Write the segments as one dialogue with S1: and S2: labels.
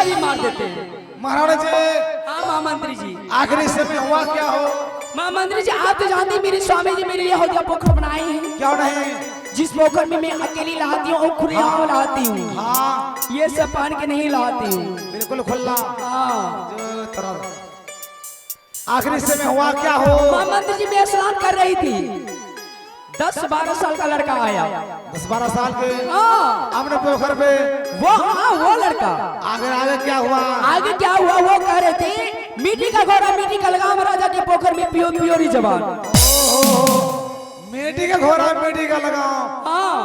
S1: भी मार देते हैं।
S2: महाराज जी।
S1: हाँ महामंत्री जी।
S2: आखिरी समय हुआ क्या हो?
S1: महामंत्री जी आप तो जानते मेरे स्वामी जी मेरे लिए हो गया पोखर बनाए हैं।
S2: क्यों नहीं?
S1: जिस पोखर में मैं अकेली नहाती हूँ और खुले आम नहाती हूँ।
S2: हाँ
S1: ये सब पान के नहीं नहाती हूँ।
S2: बिल्कुल खुला।
S1: हाँ
S2: जो तरह आखिरी समय हुआ क्या हो?
S1: महामंत्री जी मैं स्नान कर रही थी, 10-12 साल का लड़का आया।
S2: 10-12 साल के?
S1: हाँ
S2: हमने पोखर पे
S1: वो लड़का।
S2: आगे आगे क्या हुआ?
S1: आगे क्या हुआ वो कह रहे थे मिट्टी का घोड़ा मिट्टी का लगाम राजा के पोखर में पियो पियोरी जवान।
S2: मिट्टी का घोड़ा मिट्टी का लगाओ।
S1: हाँ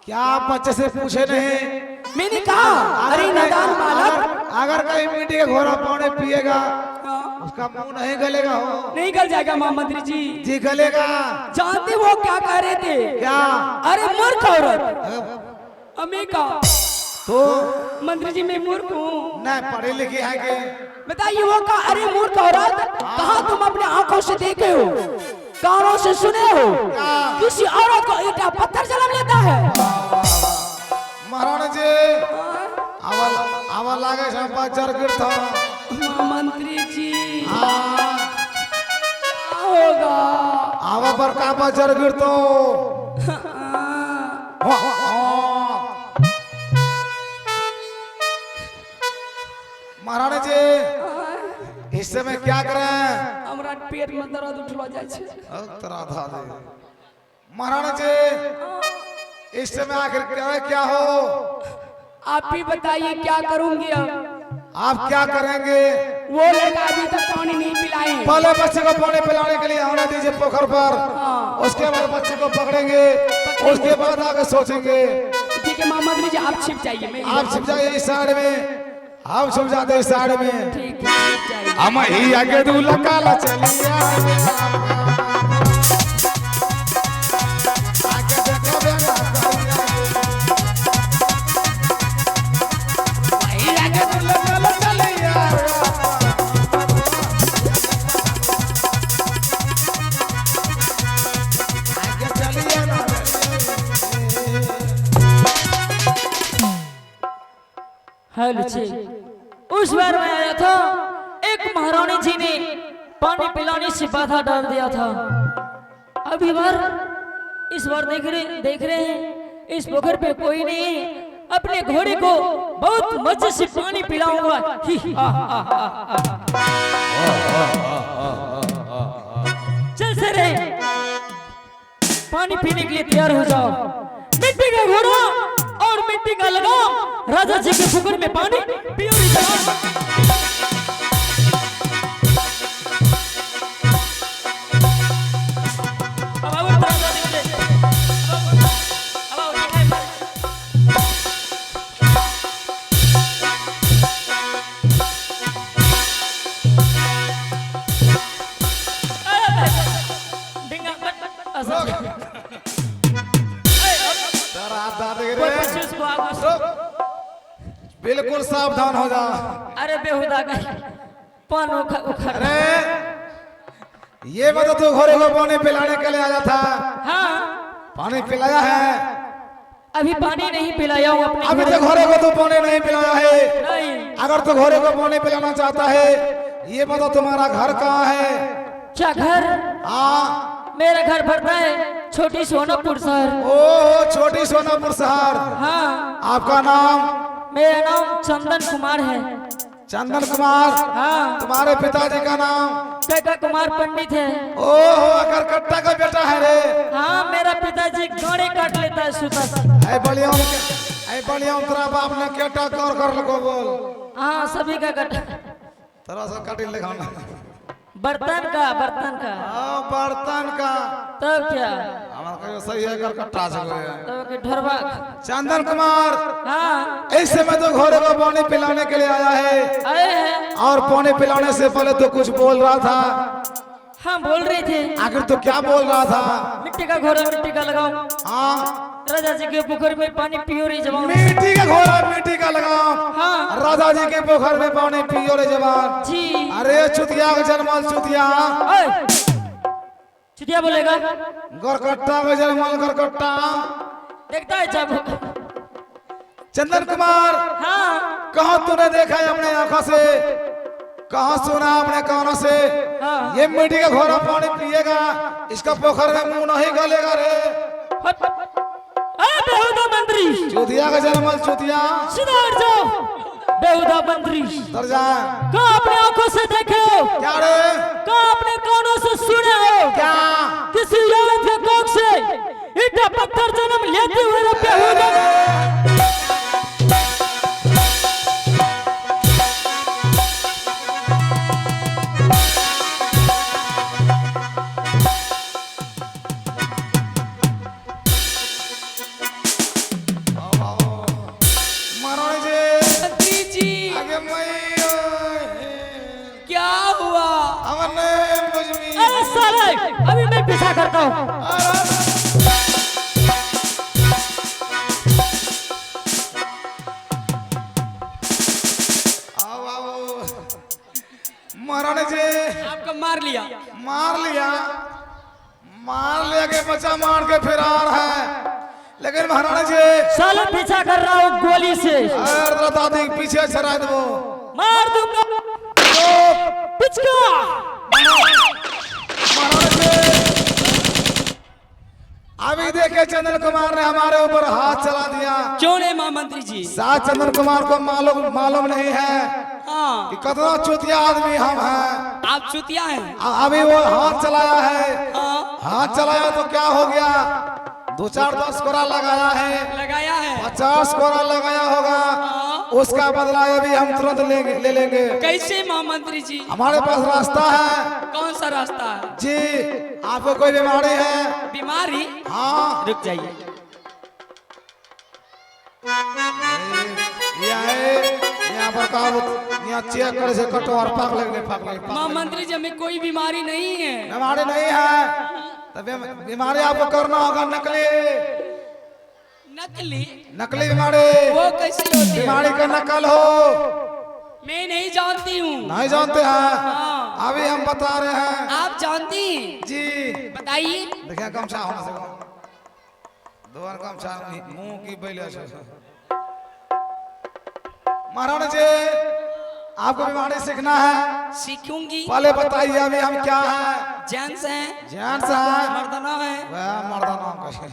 S2: क्या आप बच्चे से पूछे नहीं?
S1: मैंने कहा अरे नादान बालक,
S2: अगर कहीं मिट्टी का घोड़ा पानी पिएगा उसका मुंह नहीं गलेगा हो?
S1: नहीं गल जाएगा महामंत्री जी।
S2: जी गलेगा।
S1: जानते वो क्या कह रहे थे?
S2: क्या?
S1: अरे मूर्ख औरत। हमें का
S2: तो
S1: मंत्री जी मैं मूर्ख हूँ।
S2: नहीं पढ़े लिखे है के?
S1: बताइए वो का अरे मूर्ख औरत, कहा तुम अपने आंखों से देखे हो, कानों से सुने हो किसी औरत को ईटा पत्थर जन्म लेता है?
S2: महाराणा जी आवा लागे छे बजर गिरता।
S1: मंत्री जी
S2: हाँ
S1: होगा
S2: आवा पर का बजर गिरतो। महाराणा जी इस समय क्या करें?
S1: हमरा पेट में दर्द उठलो जाय छे।
S2: महाराणा जी इस समय आखिर क्या हो?
S1: आप ही बताइए क्या करूंगी अब?
S2: आप क्या करेंगे?
S1: वो लड़का अभी तक पानी नहीं पिलाए।
S2: पहले बच्चे को पानी पिलाने के लिए आने दीजिए पोखर पर। उसके बाद बच्चे को पकड़ेंगे, उसके बाद आगे सोचेंगे।
S1: ठीक है महामंत्री जी आप छिप जाइए।
S2: आप छिप जाइए इस साइड में, हम छिप जाते इस साइड में।
S1: ठीक है
S2: हम ही आगे दूल्हा काला चलिया।
S3: उस बार मैं आया था, एक महारानी जी ने पानी पिलाने से बाधा डाल दिया था। अभी बार इस बार देख रहे हैं इस पोखर पे कोई नहीं है। अपने घोड़े को बहुत मजे से पानी पिलाऊंगा। चल सरे पानी पीने के लिए तैयार हो जाओ। मिट्टी का घोड़ा और मिट्टी का लगाम राजा जी के पोखर में पानी पियो।
S2: बिल्कुल सावधान हो जा।
S3: अरे बेहुदा पान उखड़।
S2: अरे ये बता तू घोड़े को पानी पिलाने के लिए आया था?
S3: हाँ
S2: पानी पिलाया है?
S3: अभी पानी नहीं पिलाया हूँ अपने।
S2: अभी तो घोड़े को तू पानी नहीं पिलाया है?
S3: नहीं।
S2: अगर तू घोड़े को पानी पिलाना चाहता है ये बता तुम्हारा घर कहाँ है?
S3: क्या घर?
S2: हाँ
S3: मेरा घर पड़ता है छोटी सोनापुर शहर।
S2: ओह छोटी सोनापुर शहर।
S3: हाँ।
S2: आपका नाम?
S3: मेरा नाम चंदन कुमार है।
S2: चंदन कुमार?
S3: हाँ।
S2: तुम्हारे पिताजी का नाम?
S3: काका कुमार पंडित है।
S2: ओह अगर कट्टा का बेटा है रे।
S3: हाँ मेरा पिताजी गाड़ी काट लेता है सुता।
S2: ऐ बलिया तेरा बाप ने केटा कर लगो बोल।
S3: हाँ सभी का कट।
S2: तेरा सा कटिंग लगाना।
S3: बर्तन का
S2: हाँ बर्तन का।
S3: तब क्या
S2: हमारा सही है कर कट्टा
S3: तब ढरवा।
S2: चंदन कुमार
S3: हाँ
S2: इस समय तो घोड़े को पानी पिलाने के लिए आया है।
S3: आए हैं।
S2: और पानी पिलाने से पहले तो कुछ बोल रहा था।
S3: हाँ बोल रहे थे।
S2: आखिर तो क्या बोल रहा था?
S3: मिट्टी का घोड़ा मिट्टी का लगाओ।
S2: हाँ
S3: राजा जी के पोखर में पानी पियो रे जवान।
S2: मिट्टी का घोड़ा मिट्टी का लगाओ।
S3: हाँ
S2: राजा जी के पोखर में पानी पियो रे जवान।
S3: जी।
S2: अरे चुतिया का जन्मल चुतिया।
S3: चुतिया बोलेगा?
S2: गरकट्टा का जन्मल गरकट्टा।
S3: देखता है जब।
S2: चंदन कुमार
S3: हाँ
S2: कहाँ तूने देखा है अपने आंखों से, कहाँ सुना अपने कानों से?
S3: हाँ।
S2: ये मिट्टी का घोड़ा पानी पिएगा, इसका पोखर में मुंह नहीं गलेगा रे।
S3: बेहुदा मंत्री,
S2: चुतिया का जन्मल चुतिया,
S3: सुधर जाओ। बेहुदा मंत्री,
S2: डर जा।
S3: कहाँ अपने आंखों से देखे हो?
S2: क्या रे?
S3: कहाँ अपने कानों से सुने हो?
S2: क्या?
S3: किसी औरत के कोख से ईटा पत्थर जन्म लेते हुए रे बेहुदा। अभी मैं पीछा करता हूँ।
S2: महारानी जी
S3: आपको मार लिया
S2: के बच्चा मार के फिरार है, लेकिन महारानी जी
S3: साले पीछा कर रहा हूँ गोली से।
S2: अरे दादी पीछे छड़ा दो,
S3: मार दूंगा। पिचका
S2: अभी देखे चंदन कुमार ने हमारे ऊपर हाथ चला दिया।
S3: क्यों ने महामंत्री जी?
S2: साथ चंदन कुमार को मालूम नहीं है
S3: हाँ।
S2: कि कितना चुतिया आदमी हम हैं।
S3: आप चुतिया हैं।
S2: अभी वो हाथ चलाया है।
S3: हाँ।
S2: हाथ चलाया तो क्या हो गया? 2-4-10 कोरा लगाया है, 50 कोरा लगाया होगा। उसका बदला अभी हम तुरंत ले लेंगे।
S3: कैसे महामंत्री जी?
S2: हमारे पास रास्ता है।
S3: कौन सा रास्ता है
S2: जी? आपको कोई बीमारी है?
S3: बीमारी?
S2: हाँ,
S3: रुक जाइए।
S2: यहाँ पर यहाँ चेक करे से कटो और पाक लगने
S3: महामंत्री जी हमें कोई बीमारी नहीं है।
S2: बीमारी नहीं है तो बीमारी आपको करना होगा नकली बीमारी।
S3: वो कैसी होती है?
S2: बीमारी का नकल हो।
S3: मैं नहीं जानती हूँ।
S2: नहीं जानते हैं?
S3: हाँ।
S2: अभी हम बता रहे हैं।
S3: आप जानती हैं?
S2: जी
S3: बताइए।
S2: देखिए गमछा होने से दोबारा गमछा मुंह की बैले महाराज जी आपको बीमारी सीखना है?
S3: सीखूंगी।
S2: पहले बताइए अभी हम क्या है?
S3: जेंट्स हैं।
S2: जेंट्स है,
S3: मर्दाना है।
S2: वह मर्दाना कैसे?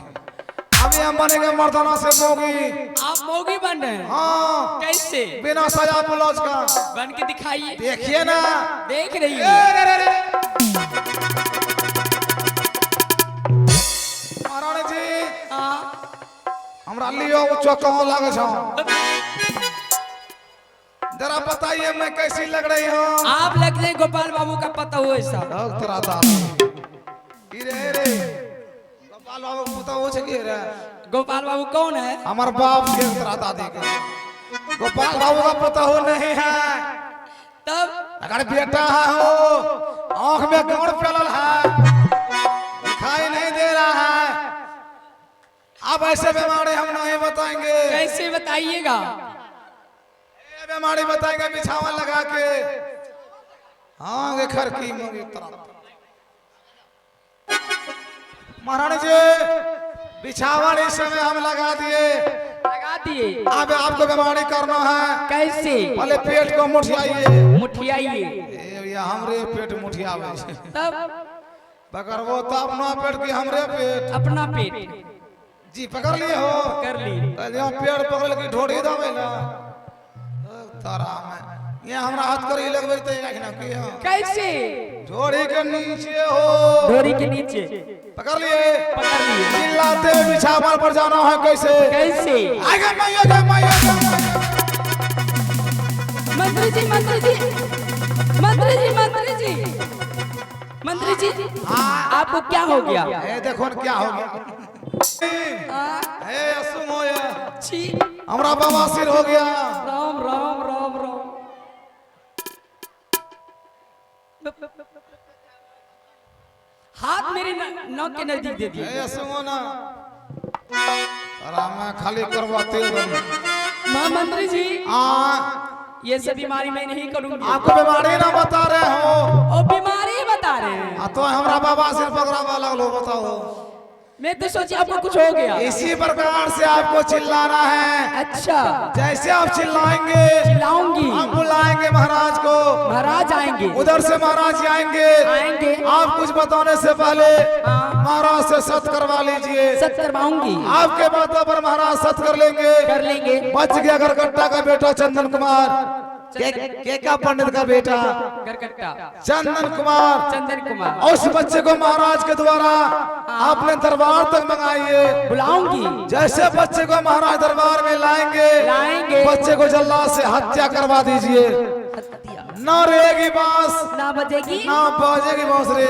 S2: अभी हम बनेंगे मर्दाना से मोगी।
S3: आप मोगी बन रहे हैं?
S2: हाँ।
S3: कैसे?
S2: बिना सजा ब्लाउज का।
S3: बन के दिखाइए।
S2: देखिए ना।
S3: देख रही है।
S2: महारानी जी
S3: हाँ।
S2: हमरा लियो चौका लागे छो। जरा बताइए मैं कैसी लग रही हूँ?
S3: आप लग रहे गोपाल बाबू का पता हो ऐसा।
S2: तेरा रे गोपाल बाबू को पता हो सके रे?
S3: गोपाल बाबू कौन है?
S2: हमारे बाप के तेरा दादी के गोपाल बाबू का पता हो नहीं है।
S3: तब
S2: अगर बेटा है हो आंख में कौन फैलल है, दिखाई नहीं दे रहा है। अब ऐसे बीमारी हम नहीं बताएंगे।
S3: कैसे बताइएगा?
S2: बीमारी बताएंगे बिछावा लगा के। हाँ घर की मुंगी तरफ महारानी जी बिछावा इस समय हम लगा दिए। अब आपको बीमारी करना है।
S3: कैसे?
S2: पहले पेट को मुठियाइए।
S3: मुठियाइए।
S2: हमरे पेट मुठियावे
S3: तब
S2: पकड़बो तब ना पेट की हमरे पेट।
S3: अपना पेट
S2: जी पकड़ लिए हो?
S3: कर ली।
S2: पेड़ पकड़ के ढोड़ी दबे ना तारा में ये हमरा हाथ कर लगबे त ना के।
S3: कैसे?
S2: ढोड़ी के नीचे हो।
S3: ढोड़ी के नीचे
S2: पकड़ लिए।
S3: चिल्लाते
S2: बिछावर पर जाना है। कैसे?
S3: कैसे? मंत्री जी आपको क्या हो गया?
S2: देखो क्या हो गया।
S3: छी
S2: हमरा बवासीर हो गया।
S3: राम राम राम राम। हाथ मेरे नाक के नजदीक दे दिए।
S2: सुनो ना मैं खाली करवाते
S3: महामंत्री जी ये सब बीमारी मैं नहीं करूंगी।
S2: आपको बीमारी ना बता रहे हो?
S3: और बीमारी बता रहे हैं।
S2: तो हमरा बाबा सिर पकड़ा वाला लो बताओ।
S1: मैं तो सोची आपको कुछ हो गया।
S2: इसी प्रकार से आपको चिल्लाना है।
S1: अच्छा,
S2: जैसे आप चिल्लाएंगे
S1: चिल्लाऊंगी,
S2: हम बुलाएंगे महाराज को,
S1: महाराज आएंगे।
S2: उधर से महाराज आएंगे।
S1: आएंगे।
S2: आप कुछ बताने से पहले
S1: हाँ।
S2: महाराज से सत करवा लीजिए।
S1: सत करवाऊंगी,
S2: आपके बातों पर महाराज सत कर लेंगे।
S1: कर लेंगे।
S2: बच गया गरगट्टा का बेटा चंदन कुमार, के का पंडित का बेटा
S1: गरगट्टा
S2: चंदन कुमार।
S1: चंदन कुमार।
S2: उस बच्चे को महाराज के द्वारा आपने दरबार तक मंगाइए।
S1: बुलाऊंगी।
S2: जैसे बच्चे को महाराज दरबार में
S1: लाएंगे।
S2: बच्चे को जल्लाद से हत्या करवा दीजिए। ना रहेगी बांस,
S1: ना बजेगी,
S2: ना बाजेगी बांसुरी।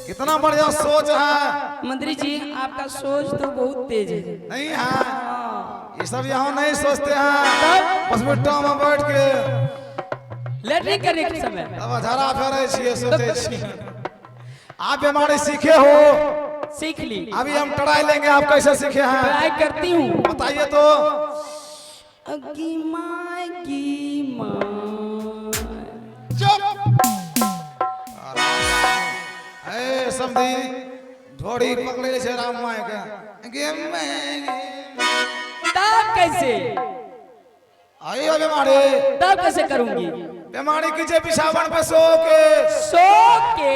S2: कितना बढ़िया सोच है
S1: मंत्री जी, आपका सोच तो बहुत तेज है।
S2: नहीं है? ये सब यहाँ नहीं सोचते हैं, बस मिट्टा में बैठ के
S1: लैट्रिन करने के समय
S2: अब झरा फेरे छिए, सोचे छिए। आप बीमारी सीखे हो,
S1: सीख ली।
S2: अभी हम ट्राई लेंगे। आप कैसे सीखे हैं
S1: ट्राई करती हूँ।
S2: बताइए तो। ए समधी ढोड़ी पकड़े छे राम माय के
S1: तब कैसे,
S2: आइए बीमारी,
S1: तब कैसे करूंगी?
S2: बीमारी कीजिए बिछावन पे सो के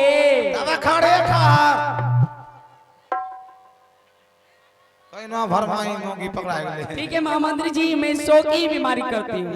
S2: दवा खाड़े खा कोई ना भरमाई मोगी पकड़ा गए।
S1: ठीक है महामंत्री जी, मैं सो की बीमारी करती हूँ।